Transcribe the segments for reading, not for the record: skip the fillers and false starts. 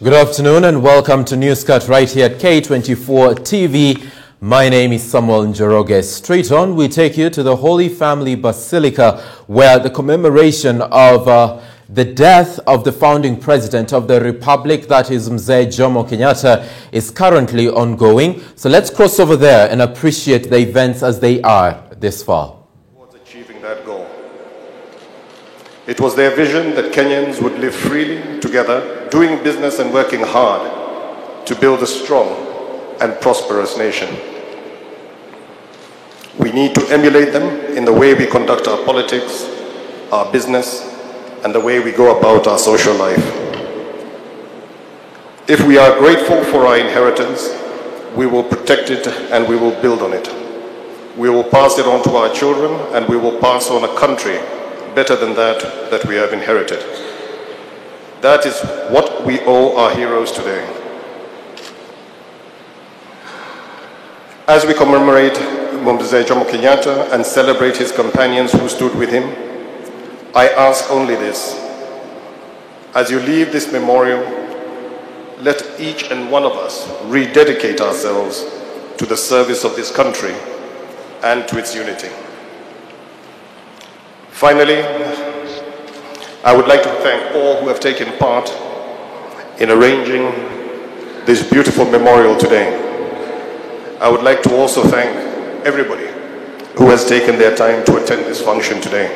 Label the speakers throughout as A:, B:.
A: Good afternoon and welcome to NewsCut right here at K24 TV. My name is Samuel Njoroge. Straight on, we take you to the Holy Family Basilica, where the commemoration of the death of the founding president of the Republic, that is Mzee Jomo Kenyatta, is currently ongoing. So let's cross over there and appreciate the events as they are this far.
B: Towards achieving that goal. It was their vision that Kenyans would live freely together, doing business and working hard to build a strong and prosperous nation. We need to emulate them in the way we conduct our politics, our business, and the way we go about our social life. If we are grateful for our inheritance, we will protect it and we will build on it. We will pass it on to our children and we will pass on a country better than that we have inherited. That is what we owe our heroes today. As we commemorate Mzee Jomo Kenyatta and celebrate his companions who stood with him, I ask only this: as you leave this memorial, let each and one of us rededicate ourselves to the service of this country and to its unity. Finally, I would like to thank all who have taken part in arranging this beautiful memorial today. I would like to also thank everybody who has taken their time to attend this function today.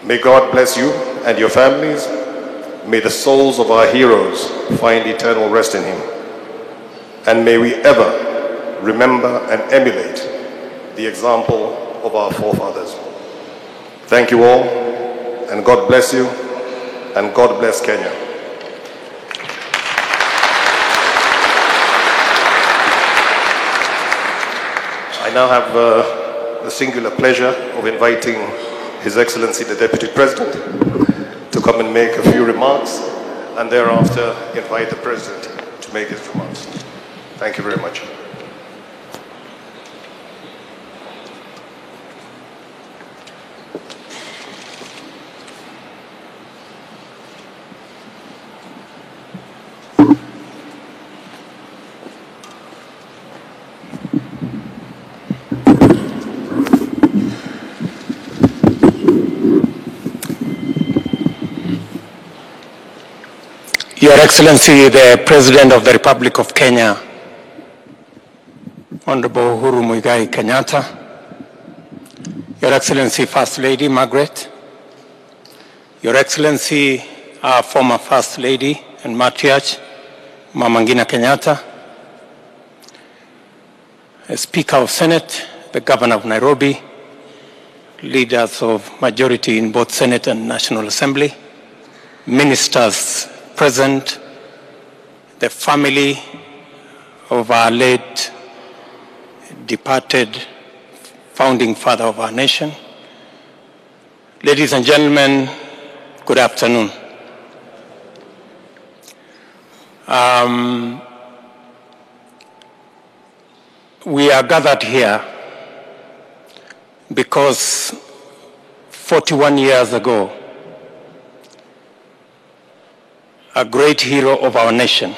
B: May God bless you and your families. May the souls of our heroes find eternal rest in Him. And may we ever remember and emulate the example of our forefathers. Thank you all, and God bless you, and God bless Kenya. I now have the singular pleasure of inviting His Excellency the Deputy President to come and make a few remarks, and thereafter invite the President to make his remarks. Thank you very much.
C: Your Excellency, the President of the Republic of Kenya, Honorable Uhuru Muigai Kenyatta, Your Excellency First Lady Margaret, Your Excellency our former First Lady and Matriarch, Mama Ngina Kenyatta, Speaker of Senate, the Governor of Nairobi, leaders of majority in both Senate and National Assembly, ministers present, the family of our late departed founding father of our nation. Ladies and gentlemen, good afternoon. We are gathered here because 41 years ago, a great hero of our nation,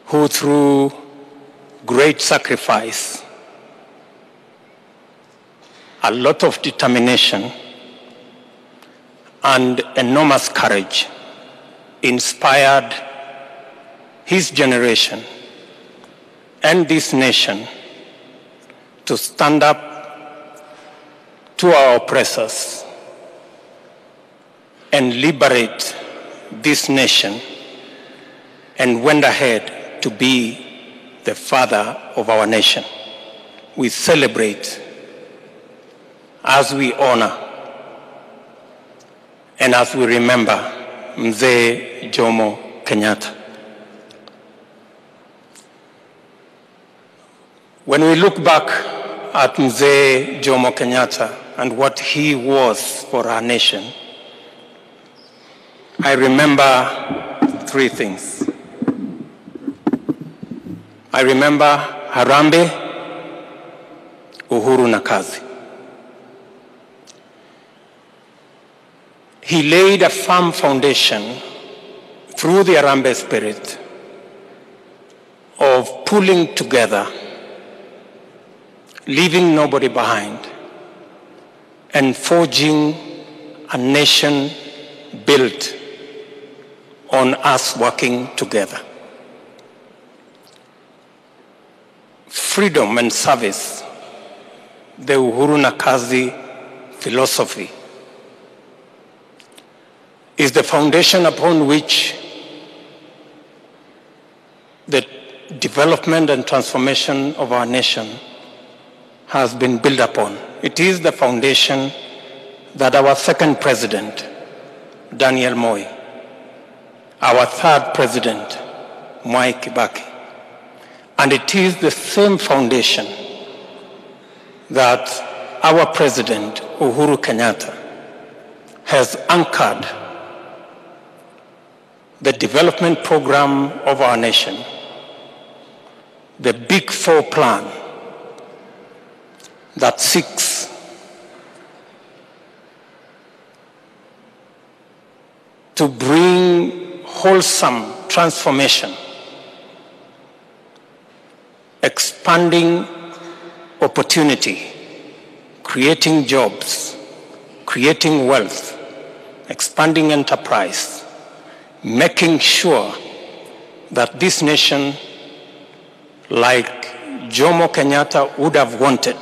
C: who through great sacrifice, a lot of determination, and enormous courage, inspired his generation and this nation to stand up to our oppressors and liberate this nation, and went ahead to be the father of our nation. We celebrate as we honor and as we remember Mzee Jomo Kenyatta. When we look back at Mzee Jomo Kenyatta and what he was for our nation, I remember three things. I remember Harambee, Uhuru na kazi. He laid a firm foundation through the Harambee spirit of pulling together, leaving nobody behind, and forging a nation built on us working together. Freedom and service, the Uhuru Nakazi philosophy, is the foundation upon which the development and transformation of our nation has been built upon. It is the foundation that our second president, Daniel Moi, our third president, Mwai Kibaki, and it is the same foundation that our president, Uhuru Kenyatta, has anchored the development program of our nation, the Big Four plan that seeks to bring wholesome transformation, expanding opportunity, creating jobs, creating wealth, expanding enterprise, making sure that this nation, like Jomo Kenyatta would have wanted,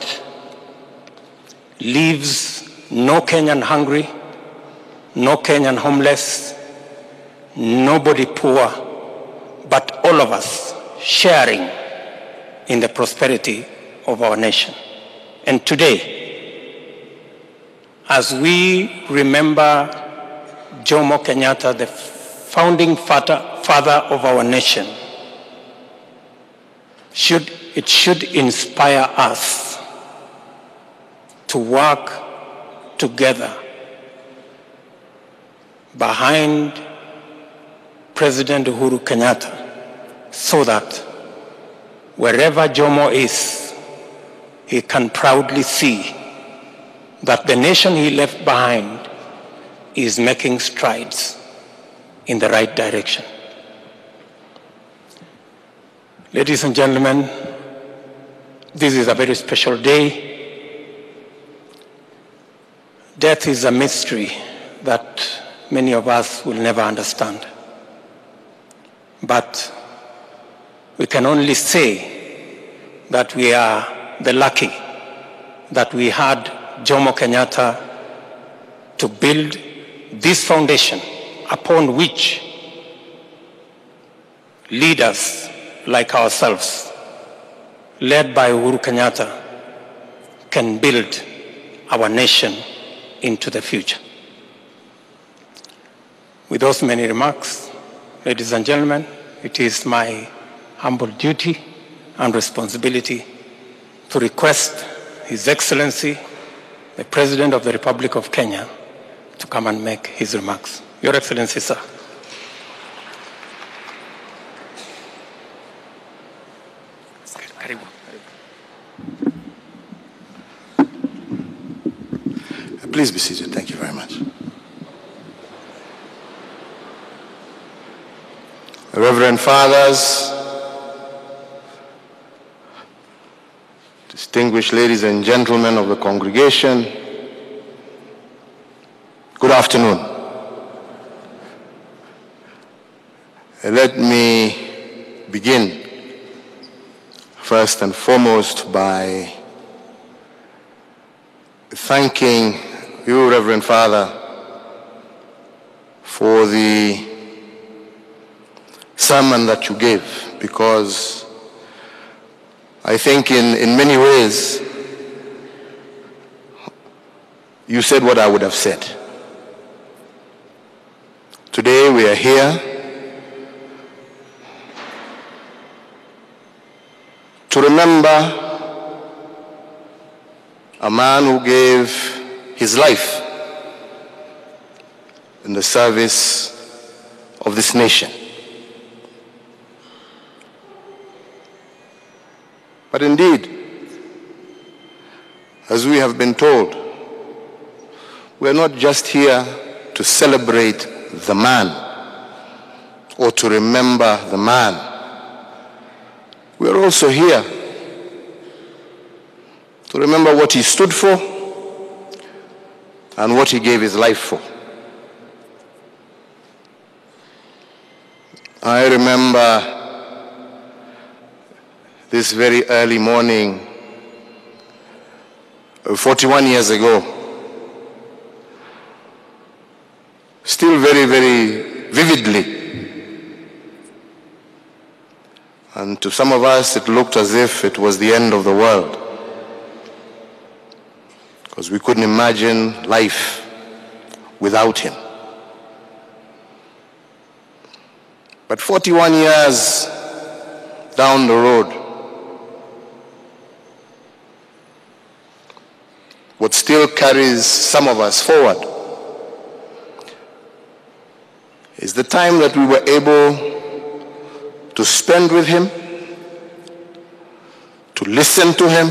C: leaves no Kenyan hungry, no Kenyan homeless, nobody poor, but all of us sharing in the prosperity of our nation. And today, as we remember Jomo Kenyatta, the founding father of our nation, it should inspire us to work together behind President Uhuru Kenyatta so that wherever Jomo is, he can proudly see that the nation he left behind is making strides in the right direction. Ladies and gentlemen, this is a very special day. Death is a mystery that many of us will never understand. But we can only say that we are the lucky that we had Jomo Kenyatta to build this foundation upon which leaders like ourselves, led by Uhuru Kenyatta, can build our nation into the future. With those many remarks, ladies and gentlemen, it is my humble duty and responsibility to request His Excellency, the President of the Republic of Kenya, to come and make his remarks. Your Excellency, sir.
D: Please be seated. Thank you very much. Reverend Fathers, distinguished ladies and gentlemen of the congregation, good afternoon. Let me begin first and foremost by thanking you, Reverend Father, for the sermon that you gave, because I think in many ways you said what I would have said. Today we are here to remember a man who gave his life in the service of this nation. But indeed, as we have been told, we're not just here to celebrate the man, or to remember the man. We're also here to remember what he stood for and what he gave his life for. I remember this very early morning, 41 years ago, still very, very vividly. And to some of us, it looked as if it was the end of the world, because we couldn't imagine life without him. But 41 years down the road, what still carries some of us forward is the time that we were able to spend with him, to listen to him,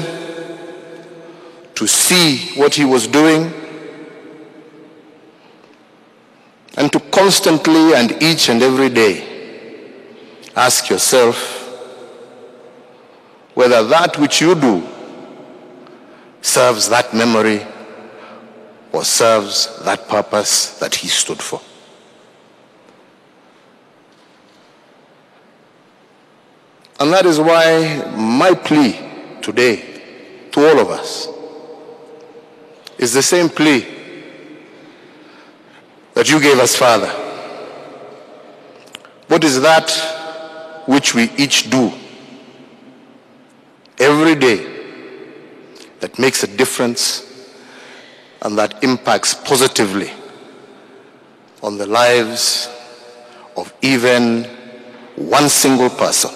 D: to see what he was doing, and to constantly and each and every day ask yourself whether that which you do serves that memory or serves that purpose that he stood for. And that is why my plea today to all of us is the same plea that you gave us, Father. What is that which we each do every day that makes a difference and that impacts positively on the lives of even one single person?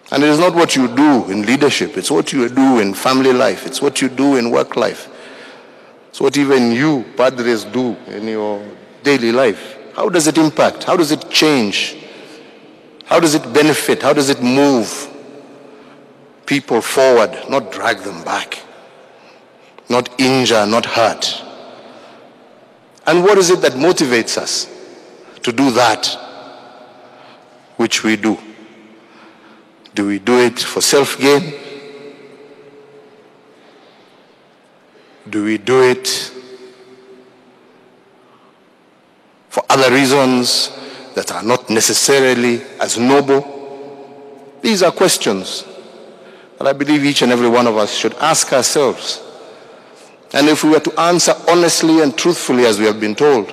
D: And it is not what you do in leadership, it's what you do in family life, it's what you do in work life, it's what even you, padres, do in your daily life. How does it impact? How does it change? How does it benefit? How does it move people forward, not drag them back, not injure, not hurt? And what is it that motivates us to do that which we do? Do we do it for self-gain? Do we do it for other reasons that are not necessarily as noble? These are questions that I believe each and every one of us should ask ourselves. And if we were to answer honestly and truthfully as we have been told,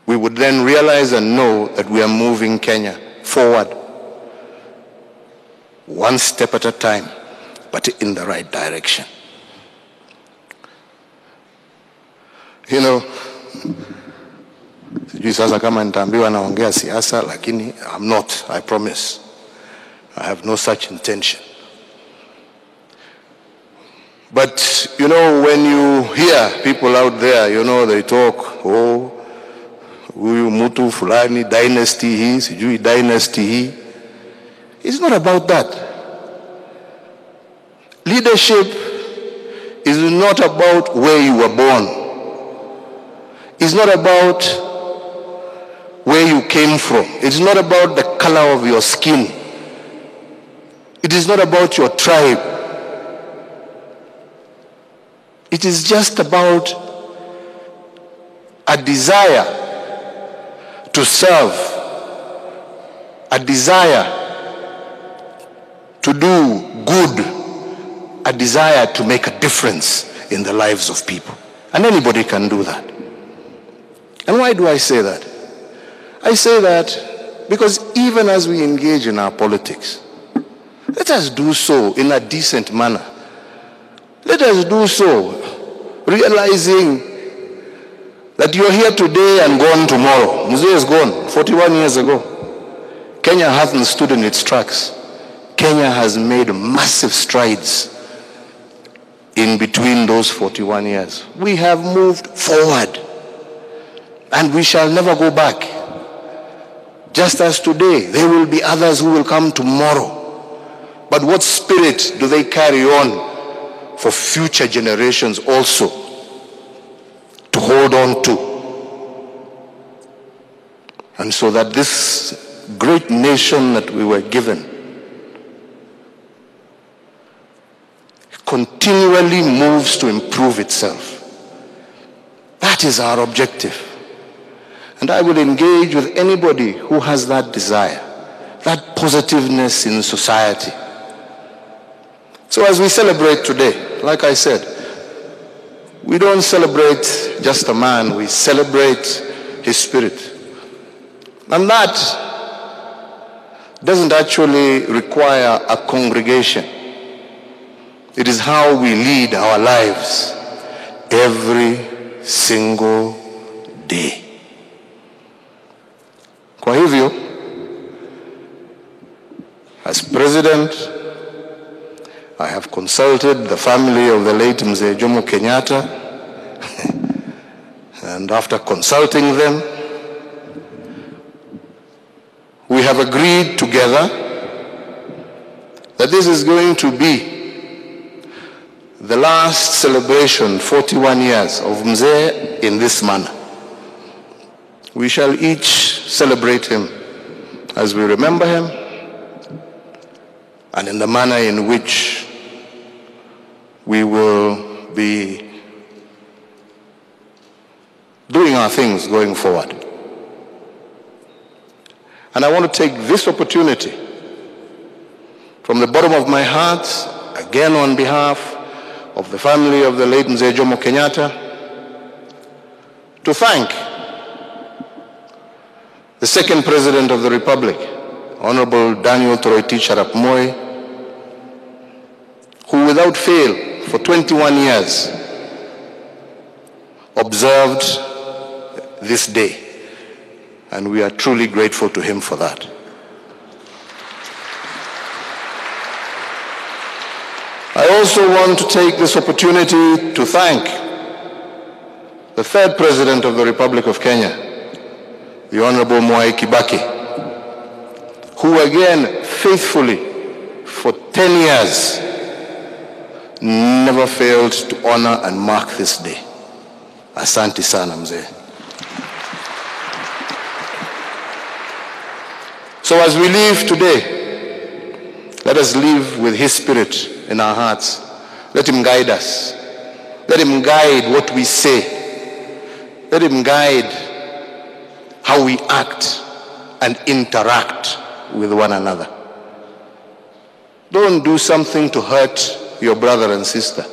D: we would then realize and know that we are moving Kenya forward, one step at a time, but in the right direction. You know, sijui sasa kama nitaambiwa naongea siasa, lakini I'm not, I promise. I have no such intention. But, you know, when you hear people out there, you know, they talk, oh, huyu mtu fulani, dynasty hii, sijui dynasty hii. It's not about that. Leadership is not about where you were born. It's not about where you came from. It's not about the color of your skin. It is not about your tribe. It is just about a desire to serve, a desire to do good, a desire to make a difference in the lives of people. And anybody can do that. And why do I say that? I say that because even as we engage in our politics, let us do so in a decent manner. Let us do so realizing that you're here today and gone tomorrow. Mzee is gone 41 years ago. Kenya hasn't stood in its tracks. Kenya has made massive strides in between those 41 years. We have moved forward and we shall never go back. Just as today, there will be others who will come tomorrow. But what spirit do they carry on for future generations also to hold on to. And so that this great nation that we were given continually moves to improve itself. That is our objective. And I will engage with anybody who has that desire, that positiveness in society. So as we celebrate today, like I said, we don't celebrate just a man, we celebrate his spirit. And that doesn't actually require a congregation. It is how we lead our lives every single day. Kwa hivyo, as president, I have consulted the family of the late Mzee Jomo Kenyatta, and after consulting them, we have agreed together that this is going to be the last celebration, 41 years of Mzee in this manner. We shall each celebrate him as we remember him and in the manner in which we will be doing our things going forward. And I want to take this opportunity from the bottom of my heart, again on behalf of the family of the late Mzee Jomo Kenyatta, to thank the second President of the Republic, Honorable Daniel Toroitich Arap Moi, who without fail for 21 years observed this day. And we are truly grateful to him for that. I also want to take this opportunity to thank the third President of the Republic of Kenya, the Honorable Mwai Kibaki, who again faithfully for 10 years never failed to honor and mark this day. Asante sana mzee. So as we leave today, let us live with his spirit in our hearts. Let him guide us. Let him guide what we say. Let him guide how we act and interact with one another. Don't do something to hurt your brother and sister.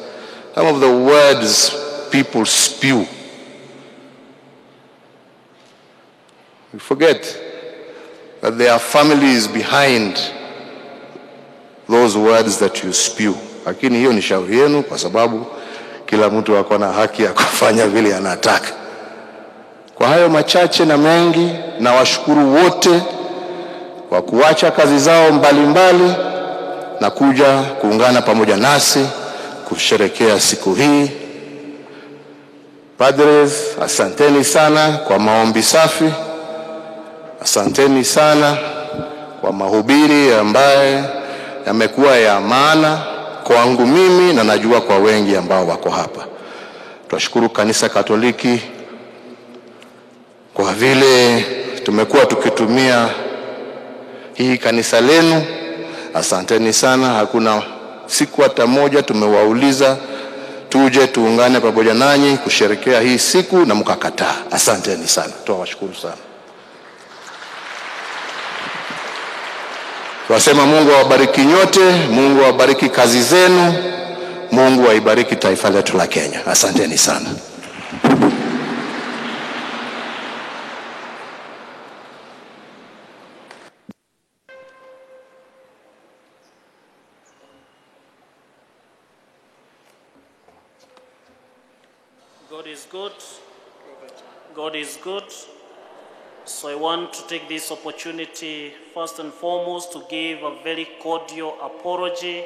D: Some of the words people spew, we forget that there are families behind those words that you spew. Lakini hiyo ni shauri yenu, kwa sababu kila mtu ako na haki ya kufanya vile anataka. Kwa hayo machache na mengi, na washukuru wote kwa kuacha kazi zao mbalimbali na kuja kuungana pamoja nasi kusherehekea siku hii. Padres, asanteni sana kwa maombi safi. Asanteni sana kwa mahubiri ambaye yamekuwa ya maana kwangu mimi na najua kwa wengi ambao wako hapa. Tunashukuru Kanisa Katoliki kwa vile tumekuwa tukitumia hii kanisa lenu. Asanteni sana. Hakuna siku hata moja tumewauliza tuje tuungane pamoja nanyi kusherehekea hii siku na mkakataa. Asanteni sana. Tunawashukuru sana. Tunasema Mungu awabariki nyote, Mungu awabariki kazi zenu, Mungu aibariki taifa letu la Kenya. Asanteni sana.
E: God is good. God is good. So I want to take this opportunity first and foremost to give a very cordial apology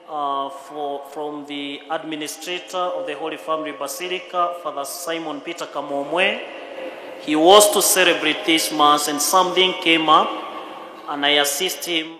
E: from the administrator of the Holy Family Basilica, Father Simon Peter Kamomwe. He was to celebrate this Mass and something came up and I assist him.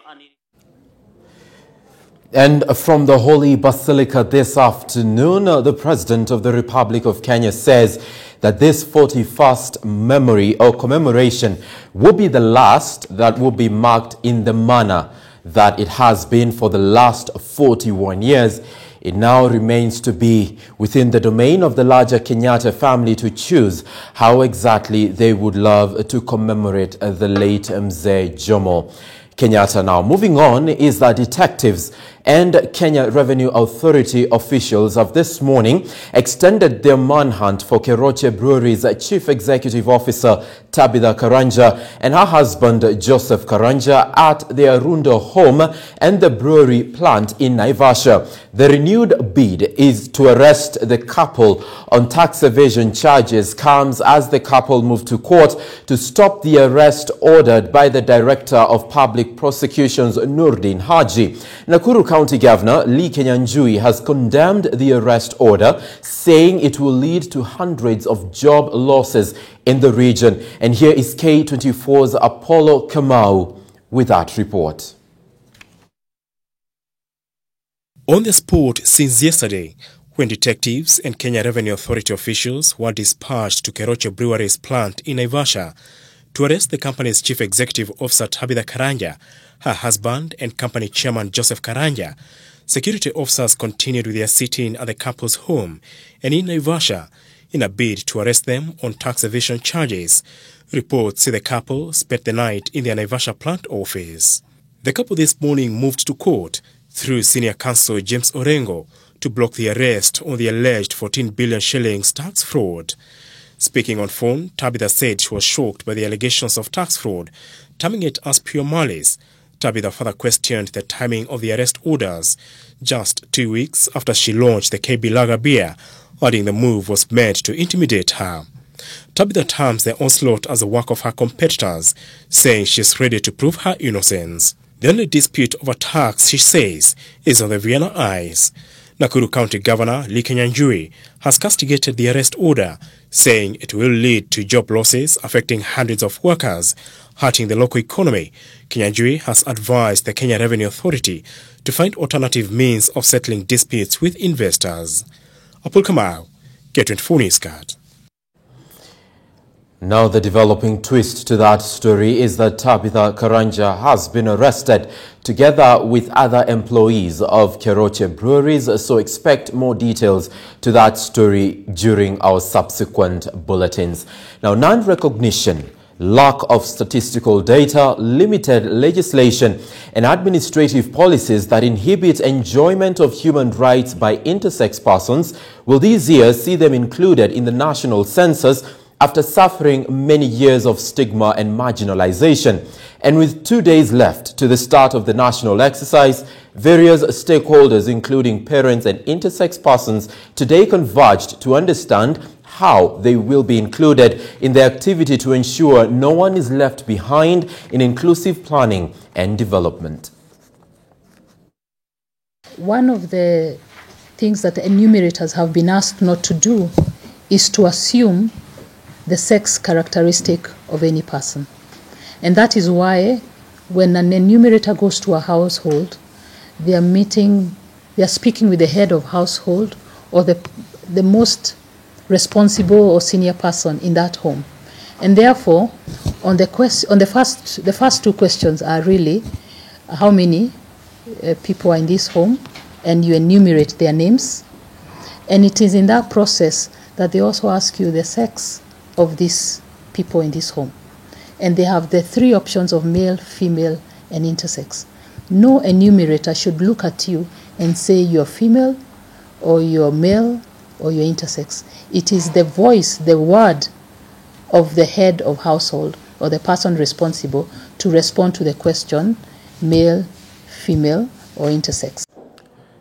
A: And from the Holy Basilica this afternoon, the President of the Republic of Kenya says that this 41st memory or commemoration will be the last that will be marked in the manner that it has been for the last 41 years. It now remains to be within the domain of the larger Kenyatta family to choose how exactly they would love to commemorate the late Mzee Jomo Kenyatta. Now, moving on is that detectives and Kenya Revenue Authority officials have this morning extended their manhunt for Keroche Brewery's Chief Executive Officer Tabitha Karanja and her husband Joseph Karanja at their Rundo home and the brewery plant in Naivasha. The renewed bid is to arrest the couple on tax evasion charges comes as the couple moved to court to stop the arrest ordered by the Director of Public Prosecutions Nurdin Haji. Nakuru County Governor Lee Kenyanjui has condemned the arrest order, saying it will lead to hundreds of job losses in the region. And here is K24's Apollo Kamau with that report.
F: On the spot since yesterday, when detectives and Kenya Revenue Authority officials were dispatched to Keroche Brewery's plant in Naivasha to arrest the company's Chief Executive Officer Tabitha Karanja, her husband and company chairman Joseph Karanja, security officers continued with their sit-in at the couple's home and in Naivasha in a bid to arrest them on tax evasion charges. Reports say the couple spent the night in their Naivasha plant office. The couple this morning moved to court through Senior Counsel James Orengo to block the arrest on the alleged 14 billion shillings tax fraud. Speaking on phone, Tabitha said she was shocked by the allegations of tax fraud, terming it as pure malice. Tabitha further questioned the timing of the arrest orders just 2 weeks after she launched the KB Lager beer, adding the move was meant to intimidate her. Tabitha terms the onslaught as a work of her competitors, saying she's ready to prove her innocence. The only dispute over tax, she says, is on the Vienna Ice. Nakuru County Governor Lee Kenyanjui has castigated the arrest order, saying it will lead to job losses affecting hundreds of workers, hurting the local economy. Kenyanjui has advised the Kenya Revenue Authority to find alternative means of settling disputes with investors. Apol Kamau, K24 NewsCut.
A: Now, the developing twist to that story is that Tabitha Karanja has been arrested together with other employees of Keroche Breweries, so expect more details to that story during our subsequent bulletins. Now, non-recognition, lack of statistical data, limited legislation, and administrative policies that inhibit enjoyment of human rights by intersex persons will these years see them included in the national census after suffering many years of stigma and marginalization. And with 2 days left to the start of the national exercise, various stakeholders, including parents and intersex persons, today converged to understand how they will be included in the activity to ensure no one is left behind in inclusive planning and development.
G: One of the things that the enumerators have been asked not to do is to assume the sex characteristic of any person. And that is why when an enumerator goes to a household, they are speaking with the head of household or the most responsible or senior person in that home. And therefore, the first two questions are really how many people are in this home, and you enumerate their names. And it is in that process that they also ask you the sex of these people in this home. And they have the three options of male, female, and intersex. No enumerator should look at you and say you're female, or you're male, or you're intersex. It is the voice, the word of the head of household or the person responsible to respond to the question, male, female, or intersex.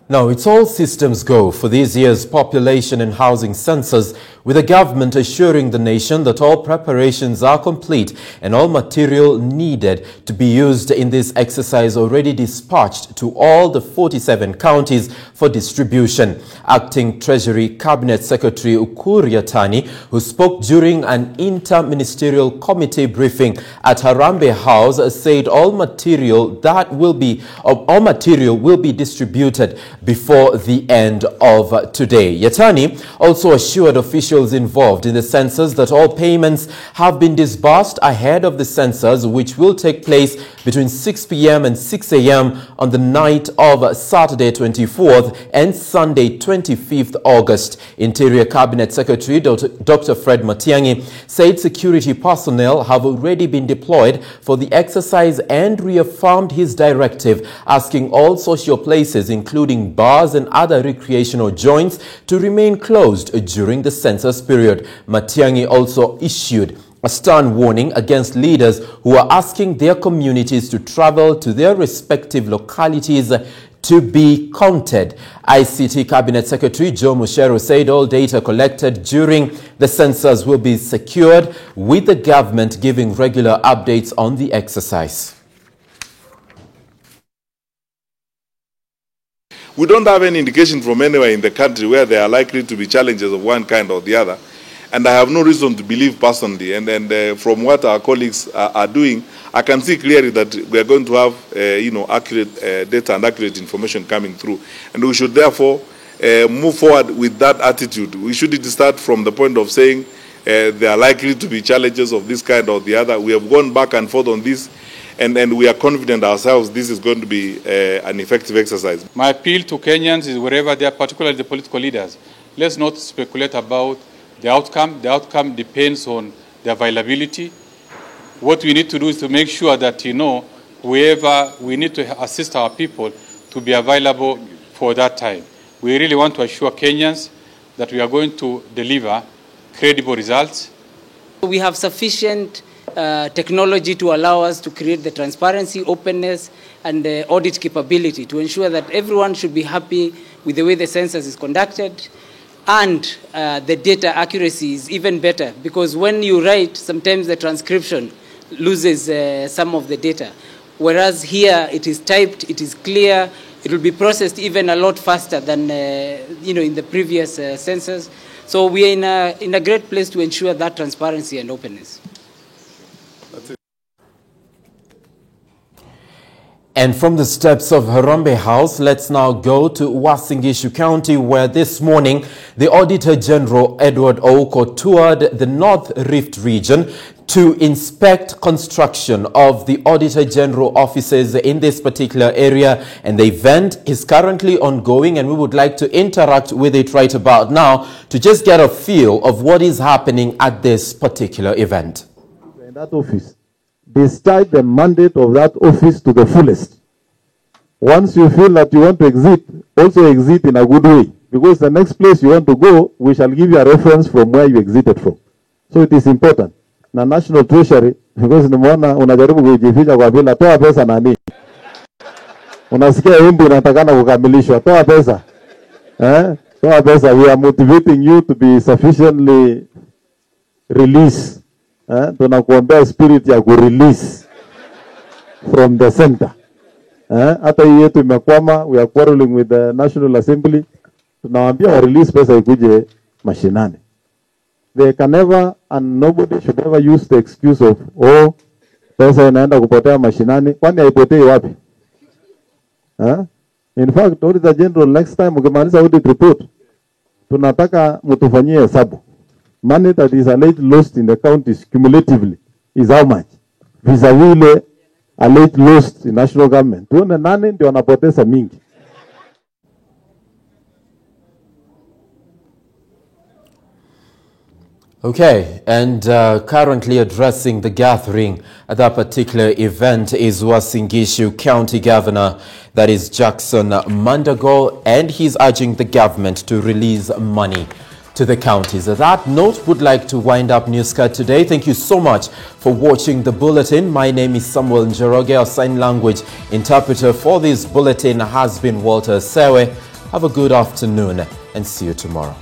A: Now, it's all systems go for this year's population and housing census, with the government assuring the nation that all preparations are complete and all material needed to be used in this exercise already dispatched to all the 47 counties for distribution. Acting Treasury Cabinet Secretary Ukur Yatani, who spoke during an inter-ministerial committee briefing at Harambee House, said all material will be distributed before the end of today. Yatani also assured officials involved in the census that all payments have been disbursed ahead of the census, which will take place between 6 p.m. and 6 a.m. on the night of Saturday 24th and Sunday 25th August. Interior Cabinet Secretary Dr. Fred Matiang'i said security personnel have already been deployed for the exercise and reaffirmed his directive, asking all social places, including bars and other recreational joints, to remain closed during the census period. Matiang'i also issued a stern warning against leaders who are asking their communities to travel to their respective localities to be counted. ICT Cabinet Secretary Joe Mucheru said all data collected during the census will be secured, with the government giving regular updates on the exercise.
H: We don't have any indication from anywhere in the country where there are likely to be challenges of one kind or the other. And I have no reason to believe personally. And from what our colleagues are doing, I can see clearly that we are going to have, accurate data and accurate information coming through. And we should therefore move forward with that attitude. We shouldn't start from the point of saying there are likely to be challenges of this kind or the other. We have gone back and forth on this, and we are confident ourselves this is going to be an effective exercise.
I: My appeal to Kenyans is wherever they are, particularly the political leaders, let's not speculate about the outcome. The outcome depends on the availability. What we need to do is to make sure that, wherever we need to assist our people to be available for that time. We really want to assure Kenyans that we are going to deliver credible results.
J: We have sufficient technology to allow us to create the transparency, openness, and the audit capability to ensure that everyone should be happy with the way the census is conducted. And the data accuracy is even better, because when you write, sometimes the transcription loses some of the data. Whereas here it is typed, it is clear, it will be processed even a lot faster than in the previous census. So we are in a great place to ensure that transparency and openness.
H: That's it.
A: And from the steps of Harambee House, let's now go to Uasin Gishu County, where this morning the Auditor General Edward Ouko toured the North Rift region to inspect construction of the Auditor General offices in this particular area. And the event is currently ongoing, and we would like to interact with it right about now to just get a feel of what is happening at this particular event.
K: In that office, discharge the mandate of that office to the fullest. Once you feel that you want to exit, also exit in a good way. Because the next place you want to go, we shall give you a reference from where you exited from. So it is important. Na National Treasury, because nimeona unajaribu kujificha kwa bila, toa pesa nani? Unasikia wimbo unatakana kukamilishwa, toa pesa. Toa pesa. We are motivating you to be sufficiently released. Tunakuombea spirit ya ku-release from the center. Hata hii yetu imekwama, we are quarreling with the National Assembly. Tunawaambia wa release pesa ikuje mashinani. They can never, and nobody should ever use the excuse of, pesa inaenda kupotea mashinani. Kwani haipotei wapi? In fact, Auditor General, next time ukimaliza audit report, tunataka mtufanyie hesabu. Money that is alleged lost in the counties cumulatively is how much? Vis-a-vis alleged lost in national government. Tuone nani ndio wanapoteza mingi.
A: Okay, and currently addressing the gathering at that particular event is Uasin Gishu County Governor, that is Jackson Mandago, and he's urging the government to release money to the counties. At that note, would like to wind up NewsCut today. Thank you so much for watching the bulletin. My name is Samuel Njoroge. Our sign language interpreter for this bulletin has been Walter Sewe. Have a good afternoon and see you tomorrow.